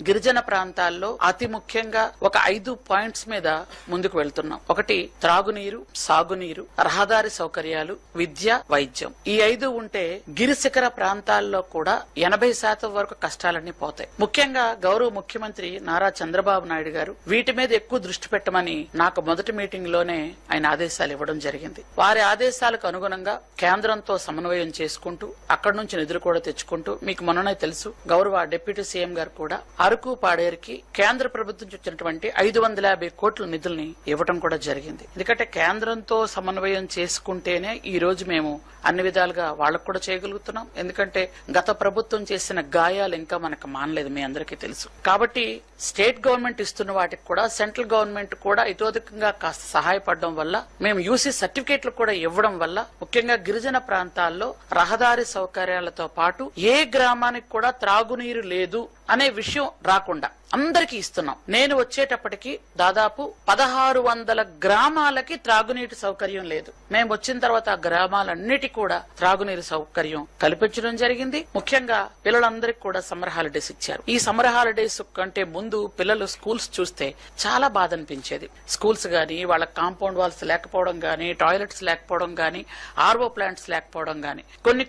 గిరిజన ప్రాంతాల్లో అతి ముఖ్యంగా ఒక 5 పాయింట్స్ మీద ముందుకు వెళ్తున్నాం. ఒకటి త్రాగునీరు, సాగునీరు, రహదారి సౌకర్యాలు, విద్య, వైద్యం. ఈ 5 ఉంటే గిరిశిఖర ప్రాంతాల్లో కూడా 80% వరకు కష్టాలన్నీ పోతాయి. ముఖ్యంగా గౌరవ ముఖ్యమంత్రి నారా చంద్రబాబు నాయుడు గారు వీటి మీద ఎక్కువ దృష్టి పెట్టమని నాకు మొదటి మీటింగ్ లోనే ఆయన ఆదేశాలు ఇవ్వడం జరిగింది. వారి ఆదేశాలకు అనుగుణంగా కేంద్రంతో సమన్వయం చేసుకుంటూ అక్కడి నుంచి నిధులు కూడా తెచ్చుకుంటూ మీకు మొన్ననే తెలుసు గౌరవ డిప్యూటీ సీఎం గారు కూడా అరకు పాడేరుకి కేంద్ర ప్రభుత్వం వచ్చినటువంటి 550 కోట్ల నిధుల్ని ఇవ్వడం కూడా జరిగింది. ఎందుకంటే కేంద్రంతో సమన్వయం చేసుకుంటేనే ఈ రోజు మేము అన్ని విధాలుగా వాళ్ళకు కూడా చేయగలుగుతున్నాం. ఎందుకంటే గత ప్రభుత్వం చేసిన గాయాలు ఇంకా మనకు మానలేదు, మీ అందరికీ తెలుసు. కాబట్టి స్టేట్ గవర్నమెంట్ ఇస్తున్న వాటికి కూడా సెంట్రల్ గవర్నమెంట్ కూడా ఇతోధికంగా కాస్త సహాయపడడం వల్ల మేము యూసీ సర్టిఫికేట్లు కూడా ఇవ్వడం వల్ల ముఖ్యంగా గిరిజన ప్రాంతాల్లో రహదారి సౌకర్యాలతో పాటు ఏ గ్రామానికి కూడా త్రాగునీరు లేదు అనే విషయం రాకుండా అందరికీ ఇస్తున్నాం. నేను వచ్చేటప్పటికి దాదాపు 1600 గ్రామాలకి త్రాగునీటి సౌకర్యం లేదు. మేము వచ్చిన తర్వాత ఆ గ్రామాలన్నిటి కూడా త్రాగునీరు సౌకర్యం కల్పించడం జరిగింది. ముఖ్యంగా పిల్లలందరికీ కూడా సమ్మర్ హాలిడేస్ ఇచ్చారు. ఈ సమ్మర్ హాలిడేస్ కంటే ముందు పిల్లలు స్కూల్స్ చూస్తే చాలా బాధ అనిపించేది. స్కూల్స్ గానీ, వాళ్ళ కాంపౌండ్ వాల్స్ లేకపోవడం గానీ, టాయిలెట్స్ లేకపోవడం గానీ, ఆర్ఓ ప్లాంట్స్ లేకపోవడం గానీ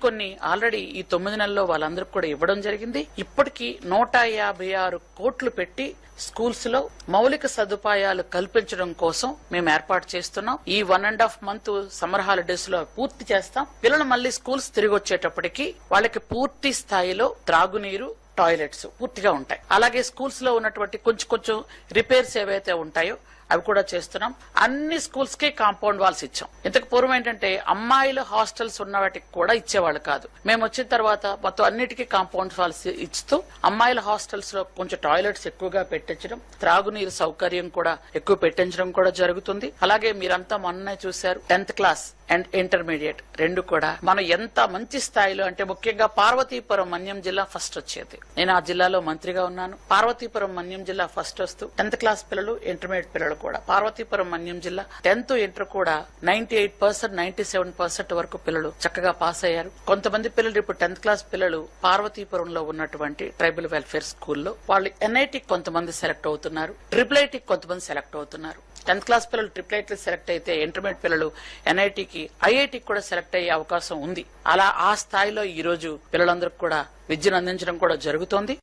కొన్ని ఆల్రెడీ ఈ 9 నెలల్లో వాళ్ళందరికీ కూడా ఇవ్వడం జరిగింది. ఇప్పటికీ 156 కోట్లు పెట్టి స్కూల్స్ లో మౌలిక సదుపాయాలు కల్పించడం కోసం మేము ఏర్పాటు చేస్తున్నాం. ఈ 1.5 మంత్ సమ్మర్ హాలిడేస్ లో పూర్తి చేస్తాం. పిల్లలు మళ్ళీ స్కూల్స్ తిరిగి వచ్చేటప్పటికి వాళ్ళకి పూర్తి స్థాయిలో త్రాగునీరు, టాయిలెట్స్ పూర్తిగా ఉంటాయి. అలాగే స్కూల్స్ లో ఉన్నటువంటి కొంచెం రిపేర్స్ ఏవైతే ఉంటాయో అవి కూడా చేస్తున్నాం. అన్ని స్కూల్స్ కి కాంపౌండ్ వాల్స్ ఇచ్చాం. ఇంతకు పూర్వం ఏంటంటే అమ్మాయిల హాస్టల్స్ ఉన్న వాటికి కూడా ఇచ్చేవాళ్ళు కాదు. మేము వచ్చిన తర్వాత మొత్తం అన్నిటికీ కాంపౌండ్ వాల్స్ ఇస్తూ అమ్మాయిల హాస్టల్స్ లో కొంచెం టాయిలెట్స్ ఎక్కువగా పెట్టించడం, త్రాగునీరు సౌకర్యం కూడా ఎక్కువ పెట్టించడం కూడా జరుగుతుంది. అలాగే మీరంతా మొన్నే చూశారు 10th క్లాస్ అండ్ ఇంటర్మీడియట్ 2 కూడా మనం ఎంత మంచి స్థాయిలో అంటే ముఖ్యంగా పార్వతీపురం మన్యం జిల్లా ఫస్ట్ వచ్చేది. నేను ఆ జిల్లాలో మంత్రిగా ఉన్నాను. పార్వతీపురం మన్యం జిల్లా ఫస్ట్ వస్తూ 10th క్లాస్ పిల్లలు, ఇంటర్మీడియట్ పిల్లలు కూడా పార్వతీపురం మన్యం జిల్లా 10th ఇంటర్ కూడా 98%, 97% వరకు పిల్లలు చక్కగా పాస్ అయ్యారు. కొంతమంది పిల్లలు ఇప్పుడు 10th క్లాస్ పిల్లలు పార్వతీపురంలో ఉన్నటువంటి ట్రైబల్ వెల్ఫేర్ స్కూల్లో వాళ్ళు NIT కొంతమంది సెలెక్ట్ అవుతున్నారు, IIIT కొంతమంది సెలెక్ట్ అవుతున్నారు. 10th క్లాస్ పిల్లలు IIIT సెలెక్ట్ అయితే ఇంటర్మీడియట్ పిల్లలు NITకి, IITకి కూడా సెలెక్ట్ అయ్యే అవకాశం ఉంది. అలా ఆ స్థాయిలో ఈ రోజు పిల్లలందరికీ కూడా విద్యను అందించడం కూడా జరుగుతోంది.